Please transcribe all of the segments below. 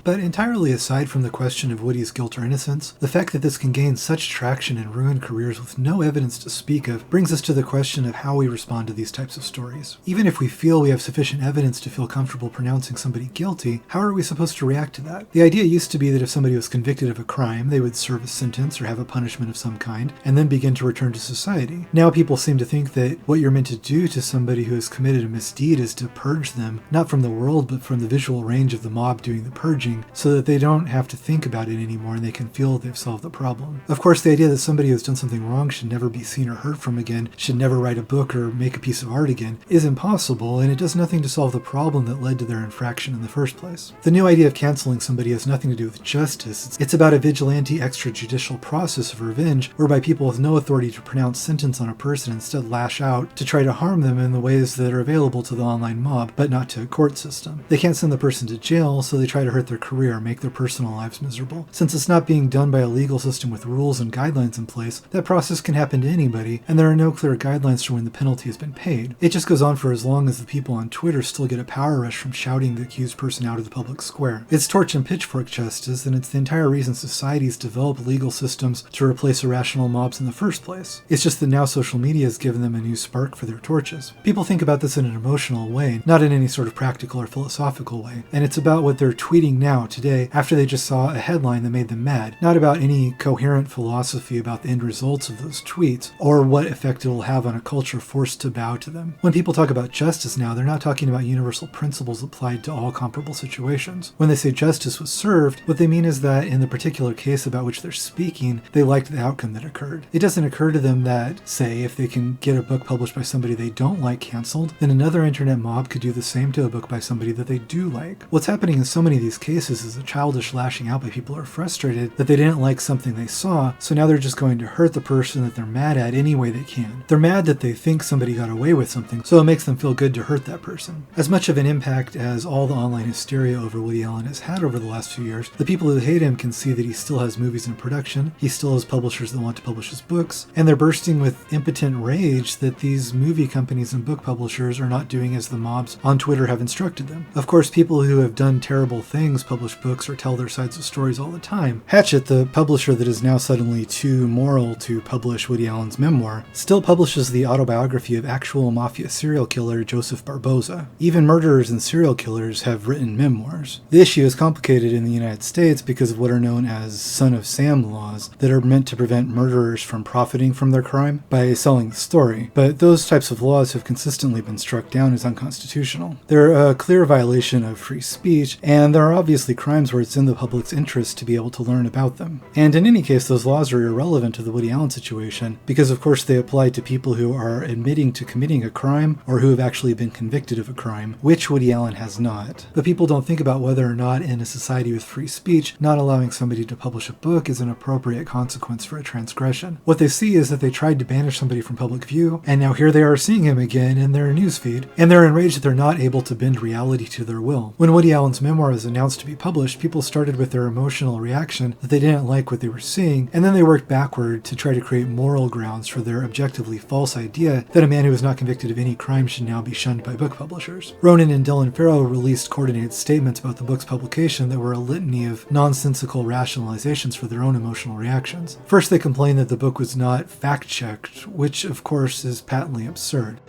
But entirely aside from the question of Woody's guilt or innocence, the fact that this can gain such traction and ruin careers with no evidence to speak of brings us to the question of how we respond to these types of stories. Even if we feel we have sufficient evidence to feel comfortable pronouncing somebody guilty, how are we supposed to react to that? The idea used to be that if somebody was convicted of a crime, they would serve a sentence or have a punishment of some kind, and then begin to return to society. Now people seem to think that what you're meant to do to somebody who has committed a misdeed is to purge them, not from the world, but from the visual range of the mob doing the purging, so that they don't have to think about it anymore and they can feel they've solved the problem. Of course, the idea that somebody who has done something wrong should never be seen or heard from again, should never write a book or make a piece of art again, is impossible, and it does nothing to solve the problem that led to their infraction in the first place. The new idea of canceling somebody has nothing to do with justice. It's about a vigilante extrajudicial process of revenge, whereby people with no authority to pronounce sentence on a person instead lash out to try to harm them in the ways that are available to the online mob, but not to a court system. They can't send the person to jail, so they try to hurt their career, make their personal lives miserable. Since it's not being done by a legal system with rules and guidelines in place, that process can happen to anybody, and there are no clear guidelines for when the penalty has been paid. It just goes on for as long as the people on Twitter still get a power rush from shouting the accused person out of the public square. It's torch and pitchfork justice, and it's the entire reason societies develop legal systems to replace irrational mobs in the first place. It's just that now social media has given them a new spark for their torches. People think about this in an emotional way, not in any sort of practical or philosophical way, and it's about what they're tweeting now, today, after they just saw a headline that made them mad, not about any coherent philosophy about the end results of those tweets, or what effect it'll have on a culture forced to bow to them. When people talk about justice now, they're not talking about universal principles applied to all comparable situations. When they say justice was served, what they mean is that in the particular case about which they're speaking, they liked the outcome that occurred. It doesn't occur to them that, say, if they can get a book published by somebody they don't like canceled, then another internet mob could do the same to a book by somebody that they do like. What's happening in so many of these cases is a childish lashing out by people who are frustrated that they didn't like something they saw, so now they're just going to hurt the person that they're mad at any way they can. They're mad that they think somebody got away with something, so it makes them feel good to hurt that person. As much of an impact as all the online hysteria over Woody Allen has had over the last few years, the people who hate him can see that he still has movies in production, he still has publishers that want to publish his books, and they're bursting with impotent rage that these movie companies and book publishers are not doing as the mobs on Twitter have instructed them. Of course, people who have done terrible things publish books or tell their sides of stories all the time. Hachette, the publisher that is now suddenly too moral to publish Woody Allen's memoir, still publishes the autobiography of actual mafia serial killer Joseph Barboza. Even murderers and serial killers have written memoirs. The issue is complicated in the United States because of what are known as Son of Sam laws that are meant to prevent murderers from profiting from their crime by selling the story, but those types of laws have consistently been struck down as unconstitutional. They're a clear violation of free speech, and there are obviously crimes where it's in the public's interest to be able to learn about them. And in any case, those laws are irrelevant to the Woody Allen situation, because of course they apply to people who are admitting to committing a crime or who have actually been convicted of a crime, which Woody Allen has not. But people don't think about whether or not in a society with free speech, not allowing somebody to publish a book is an appropriate consequence for a transgression. What they see is that they tried to banish somebody from public view, and now here they are seeing him again in their newsfeed, and they're enraged that they're not able to bend reality to their will. When Woody Allen's memoir was announced to be published, people started with their emotional reaction that they didn't like what they were seeing, and then they worked backward to try to create moral grounds for their objectively false idea that a man who was not convicted of any crime should now be shunned by book publishers. Ronan and Dylan Farrow released coordinated statements about the book's publication that were a litany of nonsensical rationalizations for their own emotional reactions. First, they complained that the book was not fact-checked, which of course is patently absurd.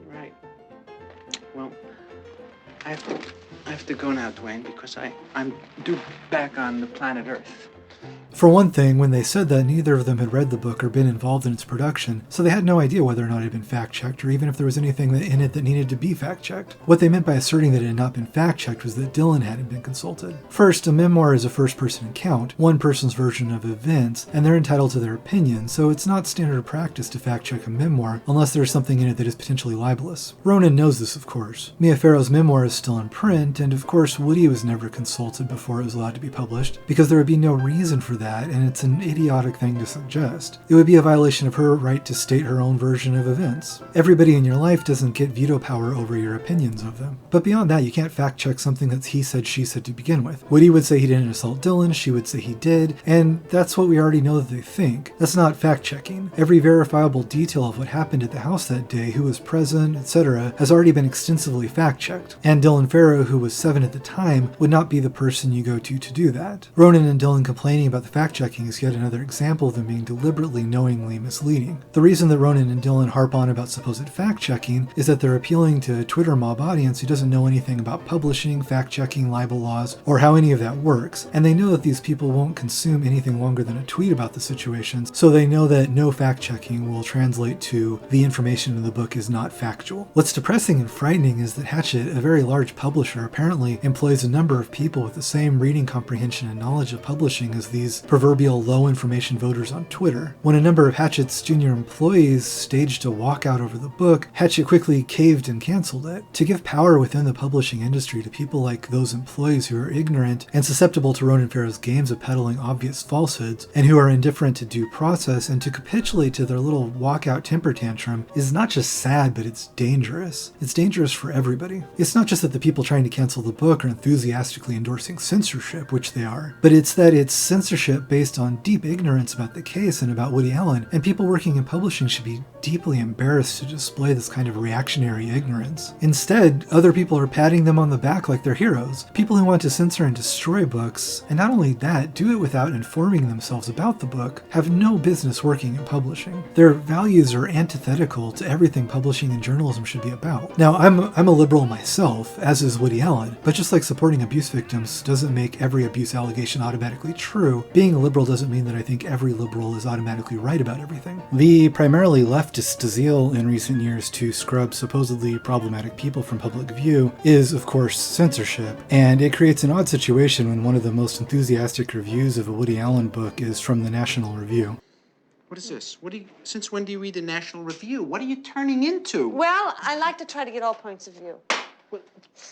Right. Well, I have to go now, Dwayne, because I'm due back on the planet Earth. For one thing, when they said that, neither of them had read the book or been involved in its production, so they had no idea whether or not it had been fact-checked or even if there was anything in it that needed to be fact-checked. What they meant by asserting that it had not been fact-checked was that Dylan hadn't been consulted. First, a memoir is a first-person account, one person's version of events, and they're entitled to their opinion, so it's not standard practice to fact-check a memoir unless there's something in it that is potentially libelous. Ronan knows this, of course. Mia Farrow's memoir is still in print, and of course Woody was never consulted before it was allowed to be published, because there would be no reason reason for that, and it's an idiotic thing to suggest. It would be a violation of her right to state her own version of events. Everybody in your life doesn't get veto power over your opinions of them. But beyond that, you can't fact check something that's he said, she said to begin with. Woody would say he didn't assault Dylan, she would say he did, and that's what we already know that they think. That's not fact checking. Every verifiable detail of what happened at the house that day, who was present, etc., has already been extensively fact checked. And Dylan Farrow, who was 7 at the time, would not be the person you go to do that. Ronan and Dylan complaining about the fact checking is yet another example of them being deliberately, knowingly misleading. The reason that Ronan and Dylan harp on about supposed fact checking is that they're appealing to a Twitter mob audience who doesn't know anything about publishing, fact checking, libel laws, or how any of that works, and they know that these people won't consume anything longer than a tweet about the situations, so they know that no fact checking will translate to the information in the book is not factual. What's depressing and frightening is that Hachette, a very large publisher, apparently employs a number of people with the same reading comprehension and knowledge of publishing as these proverbial low information voters on Twitter. When a number of Hachette's junior employees staged a walkout over the book, Hachette quickly caved and canceled it. To give power within the publishing industry to people like those employees who are ignorant and susceptible to Ronan Farrow's games of peddling obvious falsehoods, and who are indifferent to due process, and to capitulate to their little walkout temper tantrum is not just sad, but it's dangerous. It's dangerous for everybody. It's not just that the people trying to cancel the book are enthusiastically endorsing censorship, which they are, but it's that it's censorship based on deep ignorance about the case and about Woody Allen, and people working in publishing should be deeply embarrassed to display this kind of reactionary ignorance. Instead, other people are patting them on the back like they're heroes. People who want to censor and destroy books, and not only that, do it without informing themselves about the book, have no business working in publishing. Their values are antithetical to everything publishing and journalism should be about. Now, I'm a liberal myself, as is Woody Allen, but just like supporting abuse victims doesn't make every abuse allegation automatically true, being a liberal doesn't mean that I think every liberal is automatically right about everything. The primarily leftist zeal in recent years to scrub supposedly problematic people from public view is, of course, censorship, and it creates an odd situation when one of the most enthusiastic reviews of a Woody Allen book is from the National Review. What is this? Since when do you read the National Review? What are you turning into? Well, I like to try to get all points of view. Well,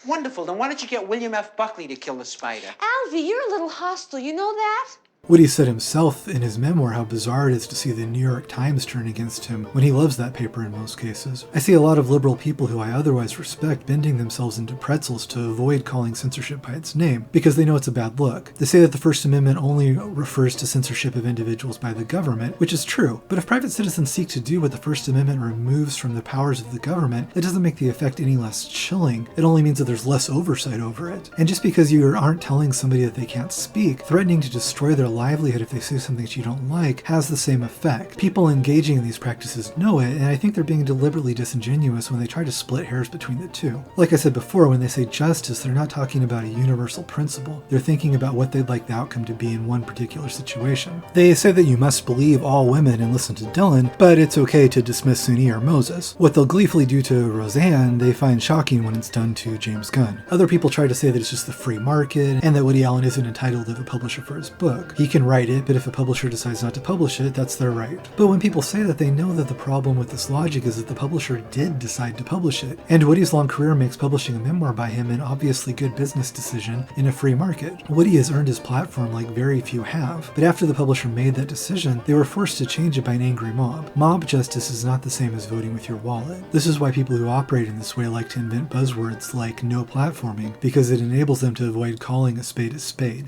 wonderful. Then why don't you get William F. Buckley to kill the spider? Alvy, you're a little hostile. You know that? Woody said himself in his memoir how bizarre it is to see the New York Times turn against him when he loves that paper in most cases. I see a lot of liberal people who I otherwise respect bending themselves into pretzels to avoid calling censorship by its name, because they know it's a bad look. They say that the First Amendment only refers to censorship of individuals by the government, which is true, but if private citizens seek to do what the First Amendment removes from the powers of the government, it doesn't make the effect any less chilling. It only means that there's less oversight over it. And just because you aren't telling somebody that they can't speak, threatening to destroy their livelihood if they say something that you don't like has the same effect. People engaging in these practices know it, and I think they're being deliberately disingenuous when they try to split hairs between the two. Like I said before, when they say justice, they're not talking about a universal principle. They're thinking about what they'd like the outcome to be in one particular situation. They say that you must believe all women and listen to Dylan, but it's okay to dismiss Suni or Moses. What they'll gleefully do to Roseanne, they find shocking when it's done to James Gunn. Other people try to say that it's just the free market, and that Woody Allen isn't entitled to a publisher for his book. He can write it, but if a publisher decides not to publish it, that's their right. But when people say that, they know that the problem with this logic is that the publisher did decide to publish it, and Woody's long career makes publishing a memoir by him an obviously good business decision in a free market. Woody has earned his platform like very few have, but after the publisher made that decision, they were forced to change it by an angry mob. Mob justice is not the same as voting with your wallet. This is why people who operate in this way like to invent buzzwords like no platforming, because it enables them to avoid calling a spade.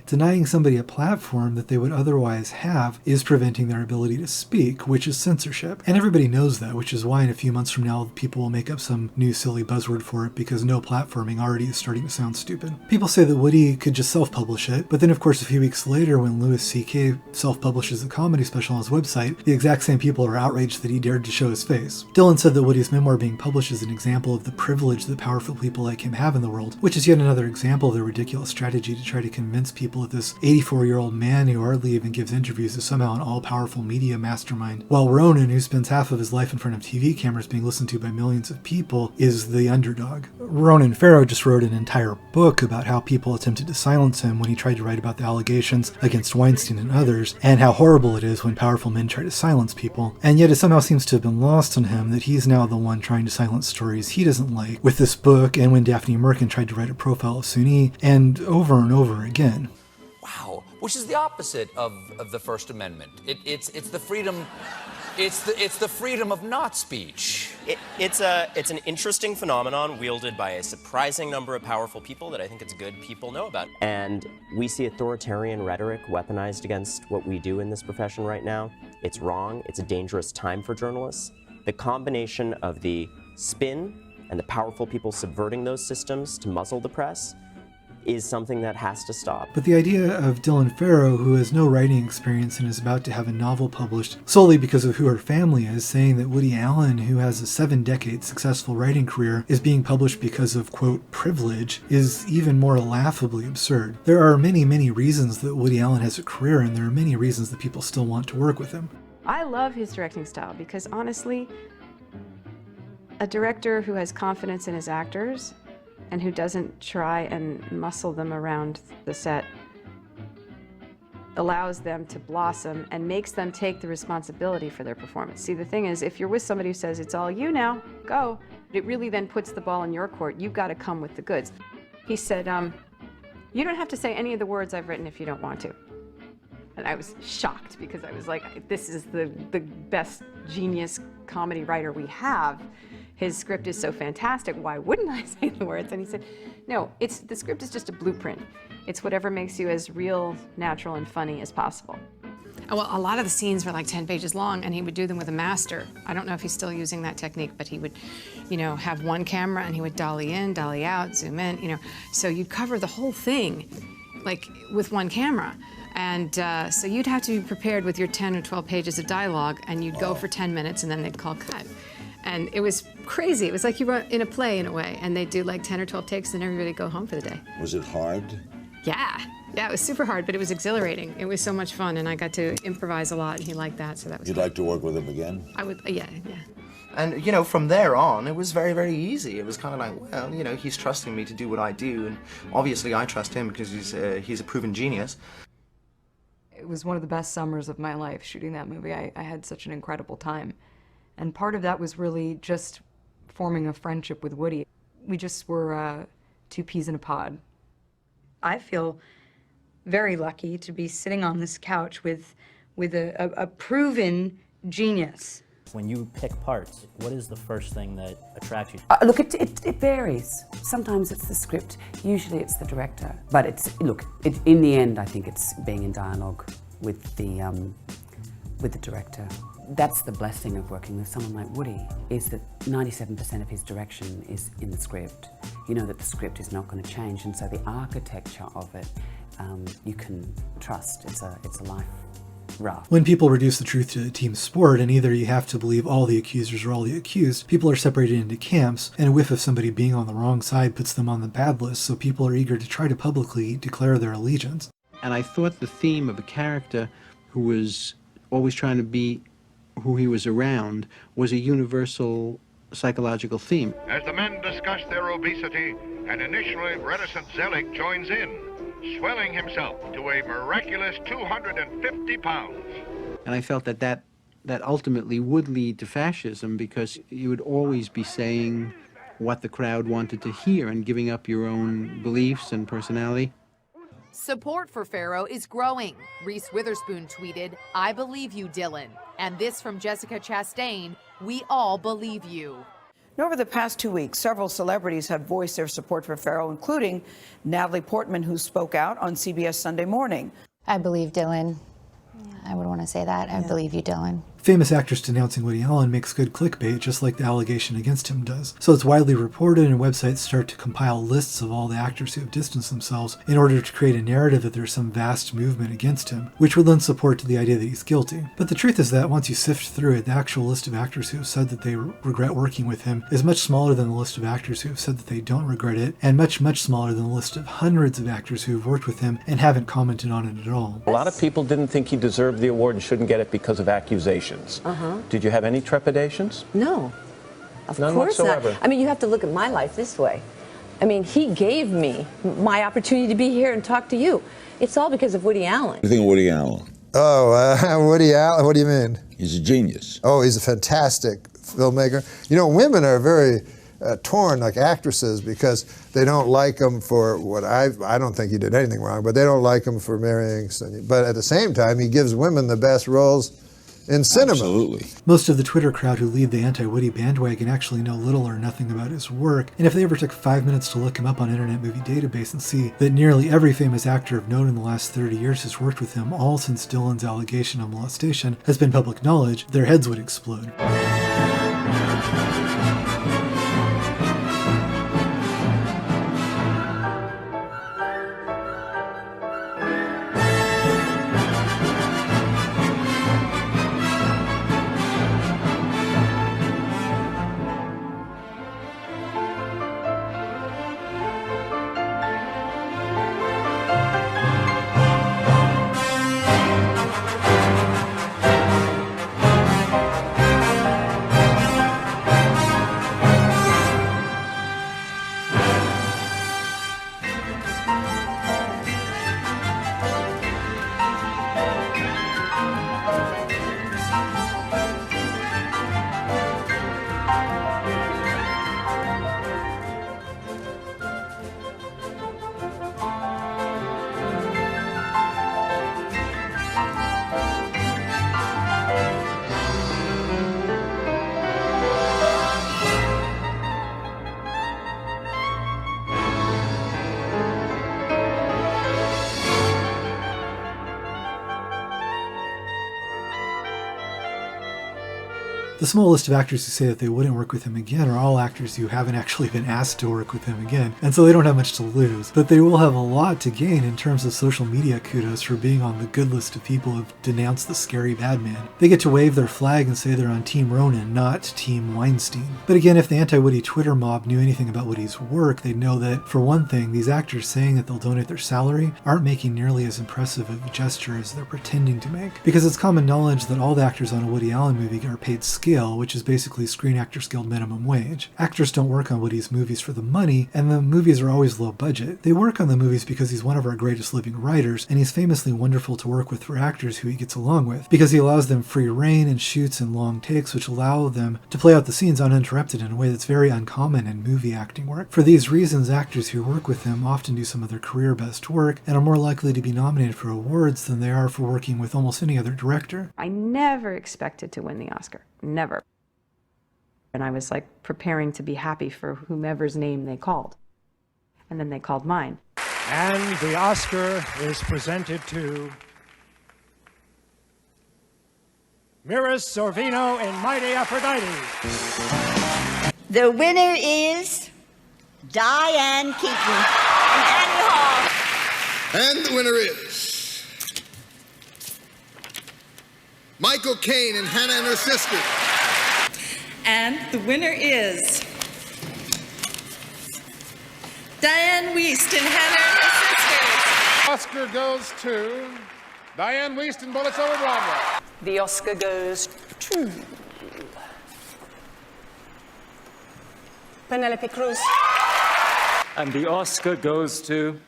Denying somebody a platform that they would otherwise have is preventing their ability to speak, which is censorship. And everybody knows that, which is why in a few months from now people will make up some new silly buzzword for it, because no platforming already is starting to sound stupid. People say that Woody could just self-publish it, but then of course a few weeks later when Louis C.K. self-publishes a comedy special on his website, the exact same people are outraged that he dared to show his face. Dylan said that Woody's memoir being published is an example of the privilege that powerful people like him have in the world, which is yet another example of their ridiculous strategy to try to convince people that this 84-year-old man who hardly even gives interviews is somehow an all-powerful media mastermind, while Ronan, who spends half of his life in front of TV cameras being listened to by millions of people, is the underdog. Ronan Farrow just wrote an entire book about how people attempted to silence him when he tried to write about the allegations against Weinstein and others, and how horrible it is when powerful men try to silence people, and yet it somehow seems to have been lost on him that he's now the one trying to silence stories he doesn't like with this book, and when Daphne Merkin tried to write a profile of Suni, and over again. Wow, which is the opposite of the First Amendment. It's the freedom. It's the freedom of not speech. It's an interesting phenomenon wielded by a surprising number of powerful people that I think it's good people know about. And we see authoritarian rhetoric weaponized against what we do in this profession right now. It's wrong. It's a dangerous time for journalists. The combination of the spin and the powerful people subverting those systems to muzzle the press is something that has to stop. But the idea of Dylan Farrow, who has no writing experience and is about to have a novel published solely because of who her family is, saying that Woody Allen, who has a 7-decade successful writing career, is being published because of, quote, privilege, is even more laughably absurd. There are many, many reasons that Woody Allen has a career, and there are many reasons that people still want to work with him. I love his directing style because, honestly, a director who has confidence in his actors and who doesn't try and muscle them around the set allows them to blossom and makes them take the responsibility for their performance. See, the thing is, if you're with somebody who says, it's all you now, go, it really then puts the ball in your court. You've got to come with the goods. He said, you don't have to say any of the words I've written if you don't want to. And I was shocked because I was like, this is the best genius comedy writer we have. His script is so fantastic, why wouldn't I say the words? And he said, no, the script is just a blueprint. It's whatever makes you as real, natural, and funny as possible. Well, a lot of the scenes were like 10 pages long, and he would do them with a master. I don't know if he's still using that technique, but he would, have one camera, and he would dolly in, dolly out, zoom in, So you'd cover the whole thing, like, with one camera. And so you'd have to be prepared with your 10 or 12 pages of dialogue, and you'd go for 10 minutes, and then they'd call cut. And it was crazy. It was like you were in a play in a way, and they'd do like 10 or 12 takes, and everybody would go home for the day. Was it hard? Yeah, it was super hard, but it was exhilarating. It was so much fun, and I got to improvise a lot, and he liked that, so that was You'd fun. like to work with him again? I would, yeah. And, from there on, it was very, very easy. It was kind of like, well, he's trusting me to do what I do, and obviously I trust him because he's a proven genius. It was one of the best summers of my life shooting that movie. I had such an incredible time. And part of that was really just forming a friendship with Woody. We just were two peas in a pod. I feel very lucky to be sitting on this couch with a proven genius. When you pick parts, what is the first thing that attracts you? Look, it varies. Sometimes it's the script, usually it's the director. But in the end, I think it's being in dialogue with the director. That's the blessing of working with someone like Woody, is that 97% of his direction is in the script. You know that the script is not going to change, and so the architecture of it, you can trust. It's a life raft. When people reduce the truth to a team sport, and either you have to believe all the accusers or all the accused, people are separated into camps, and a whiff of somebody being on the wrong side puts them on the bad list, so people are eager to try to publicly declare their allegiance. And I thought the theme of a character who was always trying to be who he was around was a universal psychological theme. As the men discuss their obesity, an initially reticent Zelig joins in, swelling himself to a miraculous 250 pounds. And I felt that ultimately would lead to fascism, because you would always be saying what the crowd wanted to hear and giving up your own beliefs and personality. Support for Farrow is growing. Reese Witherspoon tweeted, "I believe you, Dylan." And this from Jessica Chastain, "We all believe you." Over the past 2 weeks, several celebrities have voiced their support for Farrow, including Natalie Portman, who spoke out on CBS Sunday Morning. I believe Dylan. I would want to say that. I believe you, Dylan. Famous actress denouncing Woody Allen makes good clickbait, just like the allegation against him does. So it's widely reported, and websites start to compile lists of all the actors who have distanced themselves in order to create a narrative that there's some vast movement against him, which would lend support to the idea that he's guilty. But the truth is that once you sift through it, the actual list of actors who have said that they regret working with him is much smaller than the list of actors who have said that they don't regret it, and much, much smaller than the list of hundreds of actors who have worked with him and haven't commented on it at all. A lot of people didn't think he deserved the award and shouldn't get it because of accusations. Did you have any trepidations? No, of None course whatsoever. not. I mean, you have to look at my life this way. I mean, he gave me my opportunity to be here and talk to you. It's all because of Woody Allen. What do you think of Woody Allen? Oh, Woody Allen, what do you mean? He's a genius. Oh, he's a fantastic filmmaker. You know, women are very torn like actresses because they don't like him for what I don't think he did anything wrong, but they don't like him for marrying. But at the same time, he gives women the best roles in cinema. Absolutely. Most of the Twitter crowd who lead the anti-Woody bandwagon actually know little or nothing about his work, and if they ever took 5 minutes to look him up on Internet Movie Database and see that nearly every famous actor of note in the last 30 years has worked with him, all since Dylan's allegation of molestation has been public knowledge, their heads would explode. The small list of actors who say that they wouldn't work with him again are all actors who haven't actually been asked to work with him again, and so they don't have much to lose. But they will have a lot to gain in terms of social media kudos for being on the good list of people who've denounced the scary bad man. They get to wave their flag and say they're on Team Ronan, not Team Weinstein. But again, if the anti-Woody Twitter mob knew anything about Woody's work, they'd know that, for one thing, these actors saying that they'll donate their salary aren't making nearly as impressive of a gesture as they're pretending to make. Because it's common knowledge that all the actors on a Woody Allen movie are paid scale, which is basically Screen Actors Guild minimum wage. Actors don't work on Woody's movies for the money, and the movies are always low budget. They work on the movies because he's one of our greatest living writers, and he's famously wonderful to work with for actors who he gets along with, because he allows them free reign and shoots in long takes which allow them to play out the scenes uninterrupted in a way that's very uncommon in movie acting work. For these reasons, actors who work with him often do some of their career best work, and are more likely to be nominated for awards than they are for working with almost any other director. I never expected to win the Oscar. Never. And I was like preparing to be happy for whomever's name they called. And then they called mine. And the Oscar is presented to Mira Sorvino in Mighty Aphrodite. The winner is Diane Keaton and Annie Hall. And the winner is Michael Caine and Hannah and her sister. And the winner is Diane Wiest and Hannah and her sisters. Oscar goes to Diane Wiest and Bullets Over Broadway. The Oscar goes to Penelope Cruz. And the Oscar goes to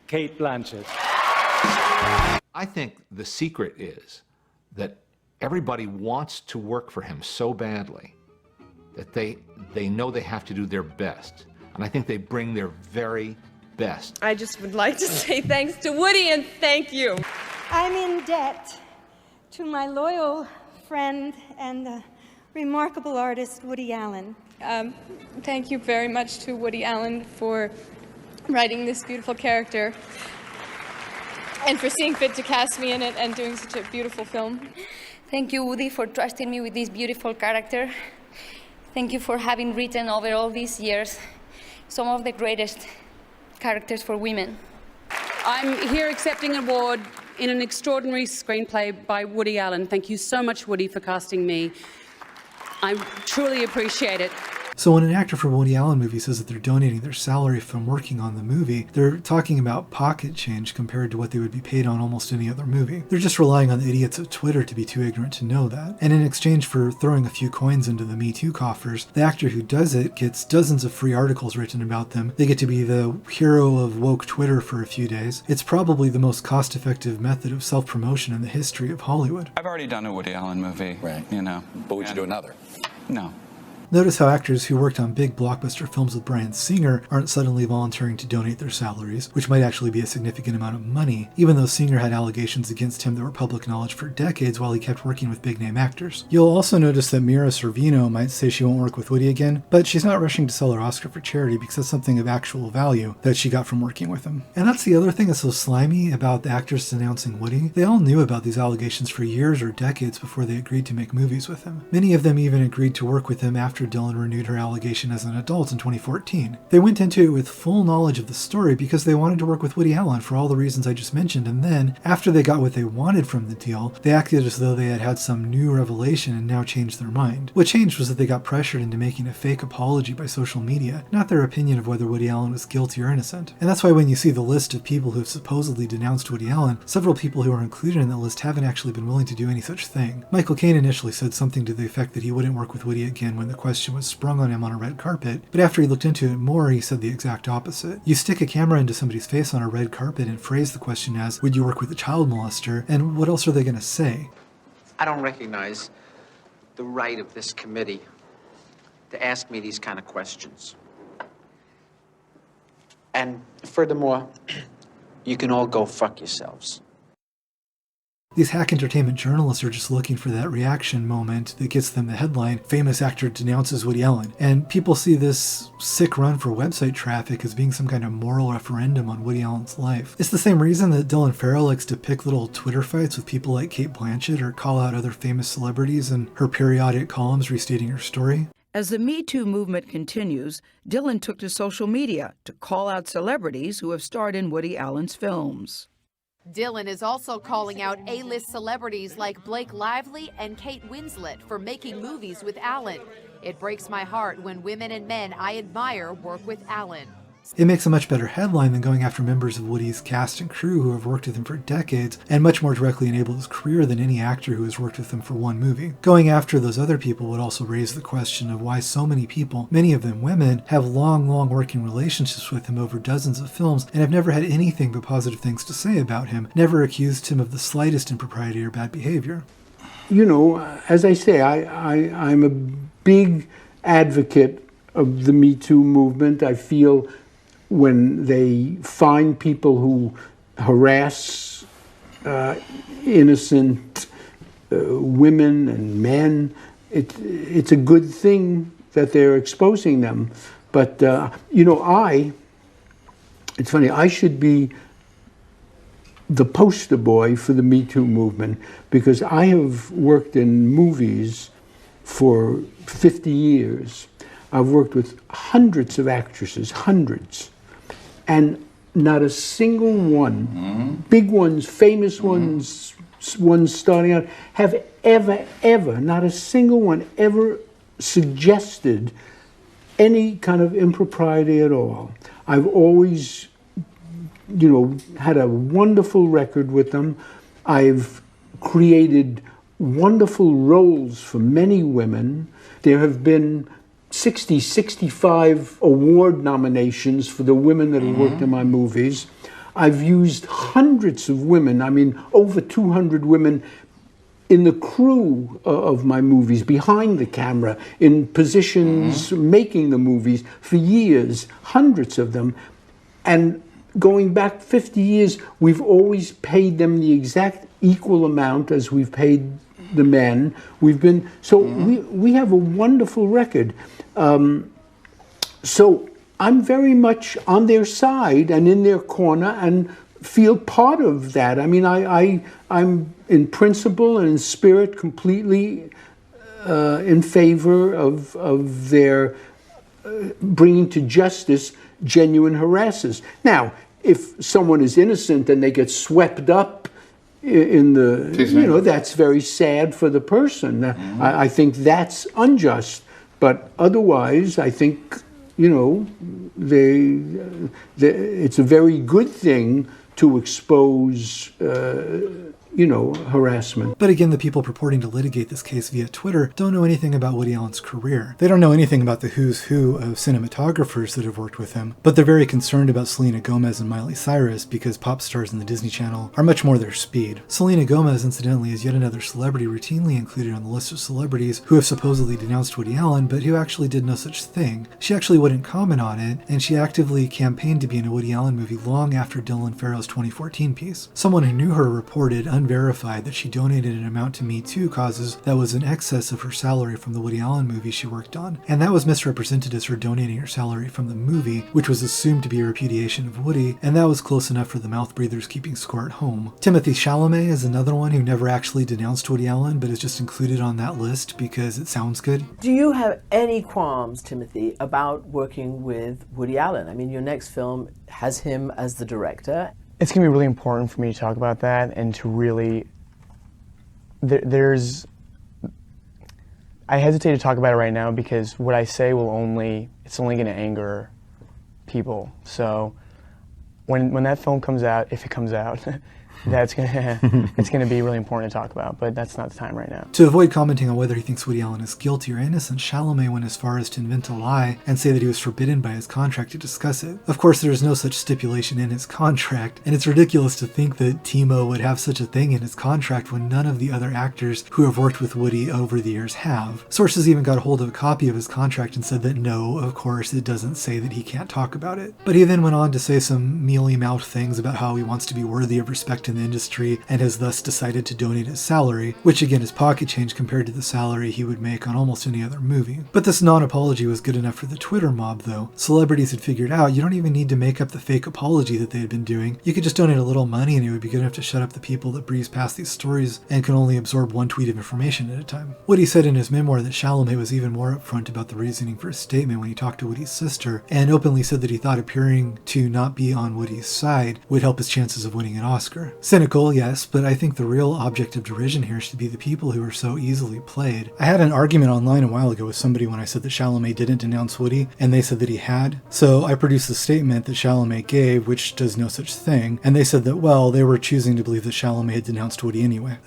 Cate Blanchett. I think the secret is that everybody wants to work for him so badly that they know they have to do their best. And I think they bring their very best. I just would like to say thanks to Woody and thank you. I'm in debt to my loyal friend and remarkable artist, Woody Allen. Thank you very much to Woody Allen for writing this beautiful character and for seeing fit to cast me in it and doing such a beautiful film. Thank you, Woody, for trusting me with this beautiful character. Thank you for having written over all these years some of the greatest characters for women. I'm here accepting an award in an extraordinary screenplay by Woody Allen. Thank you so much, Woody, for casting me. I truly appreciate it. So when an actor for a Woody Allen movie says that they're donating their salary from working on the movie, they're talking about pocket change compared to what they would be paid on almost any other movie. They're just relying on the idiots of Twitter to be too ignorant to know that. And in exchange for throwing a few coins into the Me Too coffers, the actor who does it gets dozens of free articles written about them. They get to be the hero of woke Twitter for a few days. It's probably the most cost-effective method of self-promotion in the history of Hollywood. I've already done a Woody Allen movie. Right. You know. But would you do another? No. Notice how actors who worked on big blockbuster films with Bryan Singer aren't suddenly volunteering to donate their salaries, which might actually be a significant amount of money, even though Singer had allegations against him that were public knowledge for decades while he kept working with big-name actors. You'll also notice that Mira Sorvino might say she won't work with Woody again, but she's not rushing to sell her Oscar for charity because that's something of actual value that she got from working with him. And that's the other thing that's so slimy about the actors denouncing Woody. They all knew about these allegations for years or decades before they agreed to make movies with him. Many of them even agreed to work with him after Dylan renewed her allegation as an adult in 2014. They went into it with full knowledge of the story because they wanted to work with Woody Allen for all the reasons I just mentioned, and then, after they got what they wanted from the deal, they acted as though they had had some new revelation and now changed their mind. What changed was that they got pressured into making a fake apology by social media, not their opinion of whether Woody Allen was guilty or innocent. And that's why when you see the list of people who have supposedly denounced Woody Allen, several people who are included in that list haven't actually been willing to do any such thing. Michael Caine initially said something to the effect that he wouldn't work with Woody again when the question was sprung on him on a red carpet, but after he looked into it more, he said the exact opposite. You stick a camera into somebody's face on a red carpet and phrase the question as, would you work with a child molester, and what else are they going to say? I don't recognize the right of this committee to ask me these kind of questions. And furthermore, you can all go fuck yourselves. These hack entertainment journalists are just looking for that reaction moment that gets them the headline, famous actor denounces Woody Allen. And people see this sick run for website traffic as being some kind of moral referendum on Woody Allen's life. It's the same reason that Dylan Farrell likes to pick little Twitter fights with people like Cate Blanchett or call out other famous celebrities in her periodic columns restating her story. As the Me Too movement continues, Dylan took to social media to call out celebrities who have starred in Woody Allen's films. Dylan is also calling out A-list celebrities like Blake Lively and Kate Winslet for making movies with Allen. It breaks my heart when women and men I admire work with Allen. It makes a much better headline than going after members of Woody's cast and crew who have worked with him for decades and much more directly enabled his career than any actor who has worked with him for one movie. Going after those other people would also raise the question of why so many people, many of them women, have long working relationships with him over dozens of films and have never had anything but positive things to say about him, never accused him of the slightest impropriety or bad behavior. You know, as I say, I'm a big advocate of the Me Too movement. I feel when they find people who harass innocent women and men, it's a good thing that they're exposing them. But, you know, it's funny, I should be the poster boy for the Me Too movement because I have worked in movies for 50 years. I've worked with hundreds of actresses, hundreds. And not a single one, big ones, famous ones, ones starting out, have ever, not a single one ever suggested any kind of impropriety at all. I've always, you know, had a wonderful record with them. I've created wonderful roles for many women. There have been 60, 65 award nominations for the women that have worked in my movies. I've used hundreds of women, I mean, over 200 women in the crew of my movies, behind the camera, in positions making the movies for years, hundreds of them. And going back 50 years, we've always paid them the exact equal amount as we've paid the men. We've been, so we have a wonderful record. So I'm very much on their side and in their corner and feel part of that. I mean, I'm in principle and in spirit completely in favor of their bringing to justice genuine harassers. Now, if someone is innocent and they get swept up in the, you know, that's very sad for the person. I think that's unjust. But otherwise, I think, you know, it's a very good thing to expose, you harassment. But again, the people purporting to litigate this case via Twitter don't know anything about Woody Allen's career. They don't know anything about the who's who of cinematographers that have worked with him, but they're very concerned about Selena Gomez and Miley Cyrus because pop stars in the Disney Channel are much more their speed. Selena Gomez, incidentally, is yet another celebrity routinely included on the list of celebrities who have supposedly denounced Woody Allen, but who actually did no such thing. She actually wouldn't comment on it, and she actively campaigned to be in a Woody Allen movie long after Dylan Farrow's 2014 piece. Someone who knew her reported, unverified, that she donated an amount to Me Too causes that was in excess of her salary from the Woody Allen movie she worked on, and that was misrepresented as her donating her salary from the movie, which was assumed to be a repudiation of Woody, and that was close enough for the mouth breathers keeping score at home. Timothée Chalamet is another one who never actually denounced Woody Allen, but is just included on that list because it sounds good. Do you have any qualms, Timothy, about working with Woody Allen? I mean, your next film has him as the director. It's going to be really important for me to talk about that and to really... I hesitate to talk about it right now because what I say it's only going to anger people. So when that film comes out, if it comes out, it's going to be really important to talk about, but that's not the time right now. To avoid commenting on whether he thinks Woody Allen is guilty or innocent, Chalamet went as far as to invent a lie and say that he was forbidden by his contract to discuss it. Of course, there is no such stipulation in his contract, and it's ridiculous to think that Timo would have such a thing in his contract when none of the other actors who have worked with Woody over the years have. Sources even got a hold of a copy of his contract and said that no, of course, it doesn't say that he can't talk about it. But he then went on to say some mealy-mouthed things about how he wants to be worthy of respect in the industry and has thus decided to donate his salary, which again is pocket change compared to the salary he would make on almost any other movie. But this non-apology was good enough for the Twitter mob, though. Celebrities had figured out you don't even need to make up the fake apology that they had been doing. You could just donate a little money and it would be good enough to shut up the people that breeze past these stories and can only absorb one tweet of information at a time. Woody said in his memoir that Chalamet was even more upfront about the reasoning for his statement when he talked to Woody's sister, and openly said that he thought appearing to not be on Woody's side would help his chances of winning an Oscar. Cynical, yes, but I think the real object of derision here should be the people who are so easily played. I had an argument online a while ago with somebody when I said that Chalamet didn't denounce Woody, and they said that he had. So I produced the statement that Chalamet gave, which does no such thing, and they said that, well, they were choosing to believe that Chalamet had denounced Woody anyway.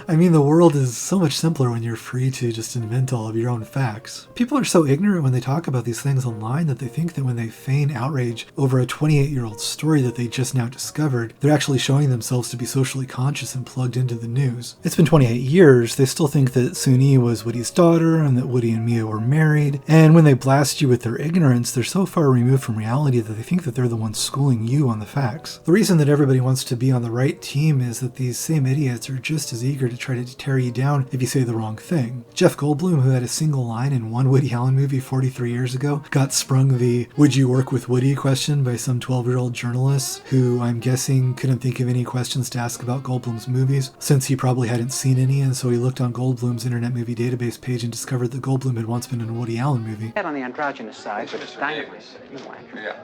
I mean, the world is so much simpler when you're free to just invent all of your own facts. People are so ignorant when they talk about these things online that they think that when they feign outrage over a 28-year-old story that they just now discovered, they're actually showing themselves to be socially conscious and plugged into the news. It's been 28 years, they still think that Suni was Woody's daughter and that Woody and Mia were married, and when they blast you with their ignorance, they're so far removed from reality that they think that they're the ones schooling you on the facts. The reason that everybody wants to be on the right team is that these same idiots are just as eager to try to tear you down if you say the wrong thing. Jeff Goldblum, who had a single line in one Woody Allen movie 43 years ago, got sprung the "would you work with Woody" question by some 12-year-old journalist who I'm guessing couldn't think of any questions to ask about Goldblum's movies, since he probably hadn't seen any, and so he looked on Goldblum's Internet Movie Database page and discovered that Goldblum had once been in a Woody Allen movie. On the androgynous side, but it's dynamite. Yeah,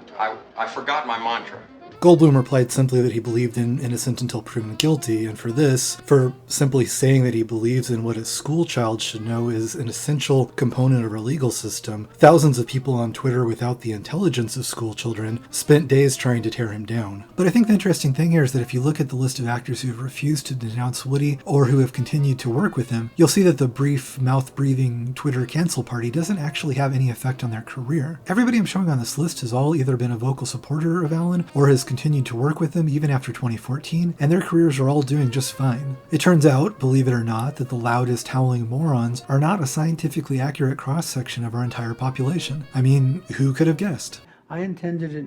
I forgot my mantra. Goldblum replied simply that he believed in innocent until proven guilty, and for simply saying that he believes in what a school child should know is an essential component of our legal system, thousands of people on Twitter without the intelligence of school children spent days trying to tear him down. But I think the interesting thing here is that if you look at the list of actors who have refused to denounce Woody or who have continued to work with him, you'll see that the brief, mouth-breathing Twitter cancel party doesn't actually have any effect on their career. Everybody I'm showing on this list has all either been a vocal supporter of Allen or has continued to work with him even after 2014, and their careers are all doing just fine. It turns out, believe it or not, that the loudest howling morons are not a scientifically accurate cross-section of our entire population. I mean, who could have guessed? I intended it,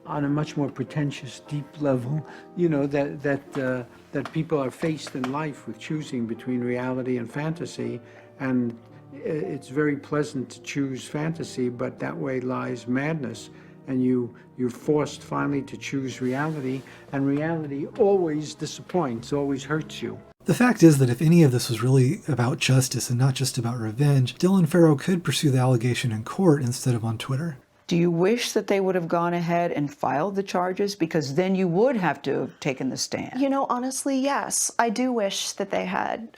on a much more pretentious, deep level, that people are faced in life with choosing between reality and fantasy, and it's very pleasant to choose fantasy, but that way lies madness. And you're forced finally to choose reality, and reality always disappoints, always hurts you. The fact is that if any of this was really about justice and not just about revenge, Dylan Farrow could pursue the allegation in court instead of on Twitter. Do you wish that they would have gone ahead and filed the charges? Because then you would have to have taken the stand. Honestly, yes. I do wish that they had.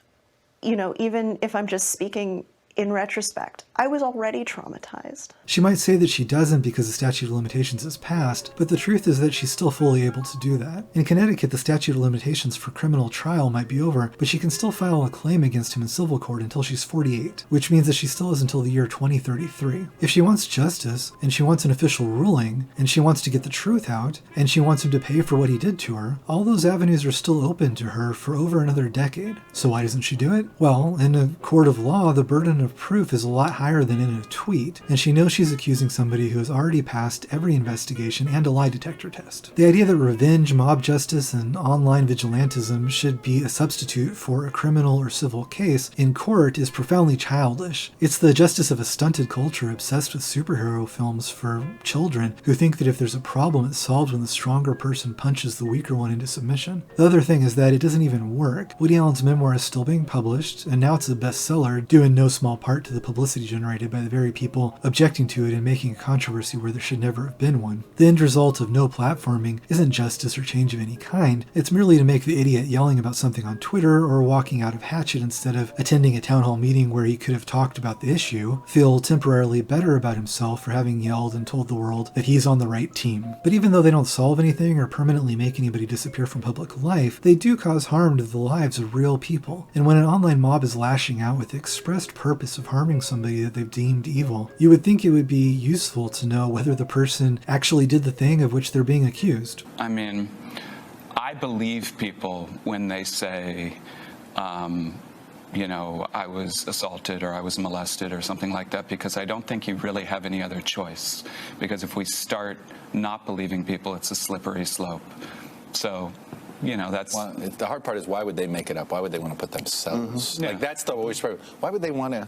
Even if I'm just speaking in retrospect, I was already traumatized. She might say that she doesn't because the statute of limitations has passed, but the truth is that she's still fully able to do that. In Connecticut, the statute of limitations for criminal trial might be over, but she can still file a claim against him in civil court until she's 48, which means that she still has until the year 2033. If she wants justice, and she wants an official ruling, and she wants to get the truth out, and she wants him to pay for what he did to her, all those avenues are still open to her for over another decade. So why doesn't she do it? Well, in a court of law, the burden of proof is a lot higher than in a tweet, and she knows she's accusing somebody who has already passed every investigation and a lie detector test. The idea that revenge, mob justice, and online vigilantism should be a substitute for a criminal or civil case in court is profoundly childish. It's the justice of a stunted culture obsessed with superhero films for children who think that if there's a problem, it's solved when the stronger person punches the weaker one into submission. The other thing is that it doesn't even work. Woody Allen's memoir is still being published, and now it's a bestseller, due in no small part to the publicity generated by the very people objecting to it and making a controversy where there should never have been one. The end result of no platforming isn't justice or change of any kind. It's merely to make the idiot yelling about something on Twitter or walking out of Hatchet instead of attending a town hall meeting where he could have talked about the issue feel temporarily better about himself for having yelled and told the world that he's on the right team. But even though they don't solve anything or permanently make anybody disappear from public life, they do cause harm to the lives of real people. And when an online mob is lashing out with the expressed purpose of harming somebody that they've deemed evil, you would think it would be useful to know whether the person actually did the thing of which they're being accused. I mean, I believe people when they say, you know, I was assaulted or I was molested or something like that, because I don't think you really have any other choice. Because if we start not believing people, it's a slippery slope. So, you know, that's... Well, the hard part is, why would they make it up? Why would they want to put themselves? Like, that's the always... Why would they want to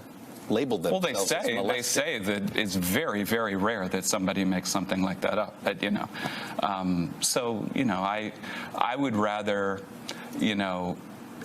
label themselves as molested? They say that it's very, very rare that somebody makes something like that up. But, you know, so, you know, I would rather, you know,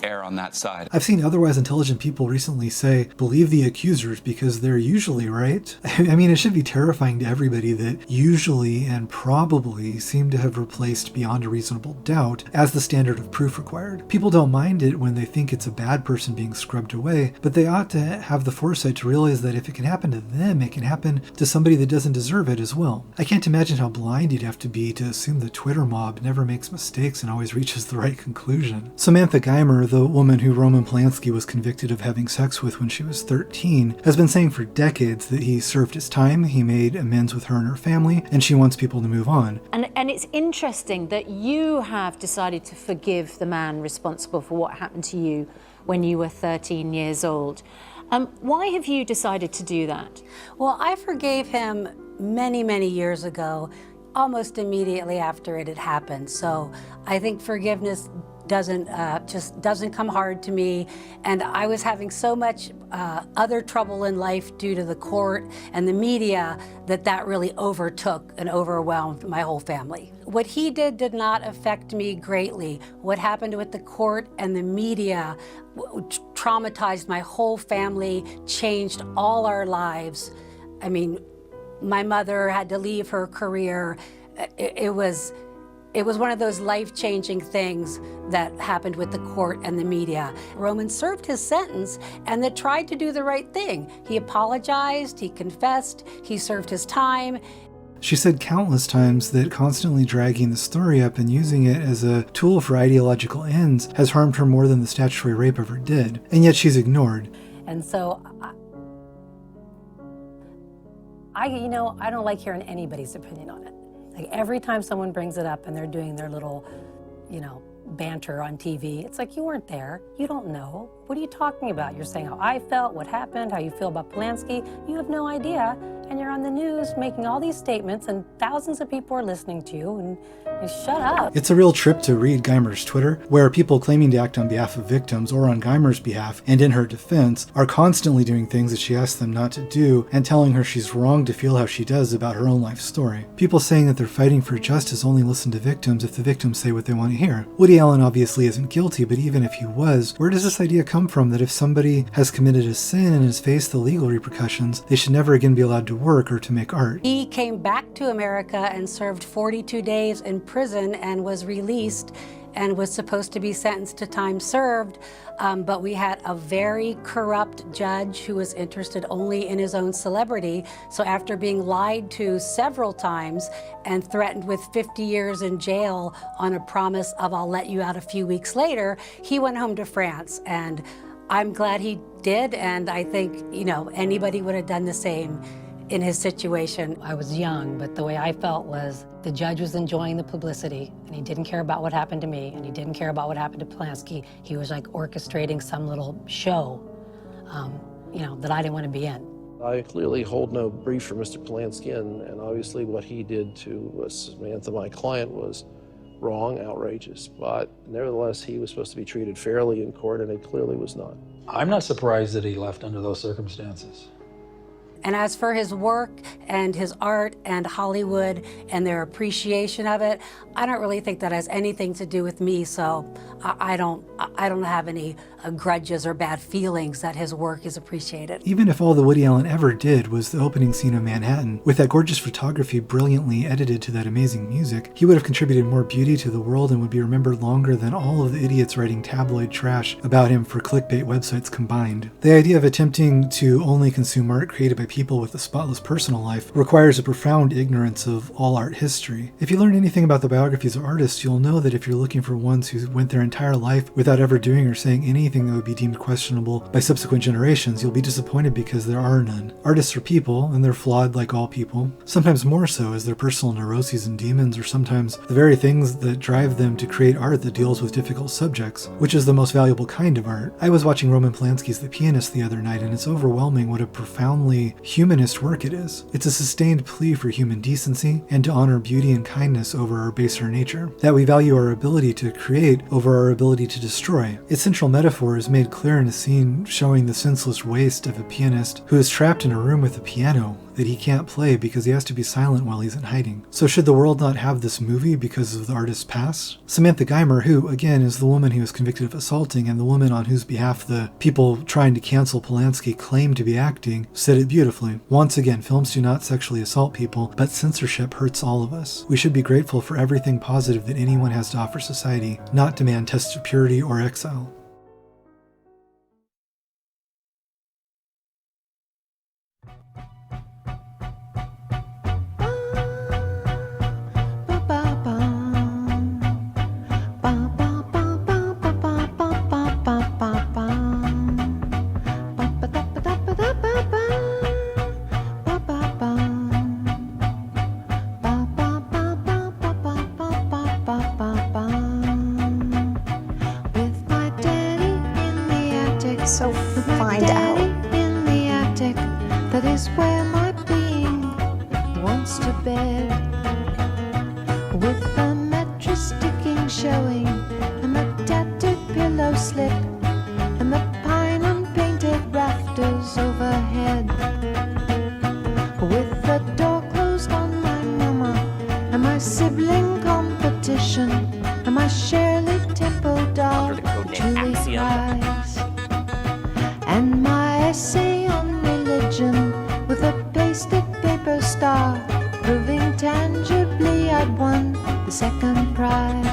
err on that side. I've seen otherwise intelligent people recently say, believe the accusers because they're usually right. I mean, it should be terrifying to everybody that usually and probably seem to have replaced beyond a reasonable doubt as the standard of proof required. People don't mind it when they think it's a bad person being scrubbed away, but they ought to have the foresight to realize that if it can happen to them, it can happen to somebody that doesn't deserve it as well. I can't imagine how blind you'd have to be to assume the Twitter mob never makes mistakes and always reaches the right conclusion. Samantha Geimer, the woman who Roman Polanski was convicted of having sex with when she was 13, has been saying for decades that he served his time, he made amends with her and her family, and she wants people to move on. And it's interesting that you have decided to forgive the man responsible for what happened to you when you were 13 years old. Why have you decided to do that? Well, I forgave him many, many years ago, almost immediately after it had happened. So I think forgiveness doesn't come hard to me, and I was having so much other trouble in life due to the court and the media that really overtook and overwhelmed my whole family. What he did not affect me greatly. What happened with the court and the media traumatized my whole family, changed all our lives. I mean, my mother had to leave her career. It was one of those life-changing things that happened with the court and the media. Roman served his sentence and then tried to do the right thing. He apologized, he confessed, he served his time. She said countless times that constantly dragging the story up and using it as a tool for ideological ends has harmed her more than the statutory rape ever did, and yet she's ignored. And so, I don't like hearing anybody's opinion on it. Like every time someone brings it up and they're doing their little, banter on TV, it's like, you weren't there. You don't know. What are you talking about? You're saying how I felt, what happened, how you feel about Polanski. You have no idea. And you're on the news making all these statements and thousands of people are listening to you, and shut up. It's a real trip to read Geimer's Twitter, where people claiming to act on behalf of victims or on Geimer's behalf and in her defense are constantly doing things that she asks them not to do and telling her she's wrong to feel how she does about her own life story. People saying that they're fighting for justice only listen to victims if the victims say what they want to hear. Woody Allen obviously isn't guilty, but even if he was, where does this idea come from that if somebody has committed a sin and has faced the legal repercussions, they should never again be allowed to work or to make art? He came back to America and served 42 days in prison and was released. and was supposed to be sentenced to time served, but we had a very corrupt judge who was interested only in his own celebrity. So after being lied to several times and threatened with 50 years in jail on a promise of I'll let you out a few weeks later, he went home to France. And I'm glad he did, and I think, you know, anybody would have done the same in his situation. I was young, but the way I felt was the judge was enjoying the publicity, and he didn't care about what happened to me, and he didn't care about what happened to Polanski. He was like orchestrating some little show, you know, that I didn't want to be in. I clearly hold no brief for Mr. Polanski, and obviously what he did to Samantha, my client, was wrong, outrageous, but nevertheless, he was supposed to be treated fairly in court, and it clearly was not. I'm not surprised that he left under those circumstances. And as for his work and his art and Hollywood and their appreciation of it, I don't really think that has anything to do with me, so I don't have any grudges or bad feelings that his work is appreciated. Even if all that Woody Allen ever did was the opening scene of Manhattan, with that gorgeous photography brilliantly edited to that amazing music, he would have contributed more beauty to the world and would be remembered longer than all of the idiots writing tabloid trash about him for clickbait websites combined. The idea of attempting to only consume art created by people with a spotless personal life requires a profound ignorance of all art history. If you learn anything about the biographies of artists, you'll know that if you're looking for ones who went their entire life without ever doing or saying anything that would be deemed questionable by subsequent generations, you'll be disappointed because there are none. Artists are people, and they're flawed like all people, sometimes more so as their personal neuroses and demons, or sometimes the very things that drive them to create art that deals with difficult subjects, which is the most valuable kind of art. I was watching Roman Polanski's The Pianist the other night, and it's overwhelming what a profoundly humanist work it is. It's a sustained plea for human decency and to honor beauty and kindness over our baser nature, that we value our ability to create over our ability to destroy. Its central metaphor is made clear in a scene showing the senseless waste of a pianist who is trapped in a room with a piano that he can't play because he has to be silent while he's in hiding. So should the world not have this movie because of the artist's past? Samantha Geimer, who, again, is the woman he was convicted of assaulting and the woman on whose behalf the people trying to cancel Polanski claim to be acting, said it beautifully. Once again, films do not sexually assault people, but censorship hurts all of us. We should be grateful for everything positive that anyone has to offer society, not demand tests of purity or exile. So find out. In the attic, that is where my being wants to bed. With the mattress sticking showing, and the tattered pillow slip, and the pine unpainted rafters overhead. With the door closed on my mama, and my sibling competition, and my Shirley Temple doll, Julie Price. And my essay on religion with a pasted paper star, proving tangibly I'd won the second prize.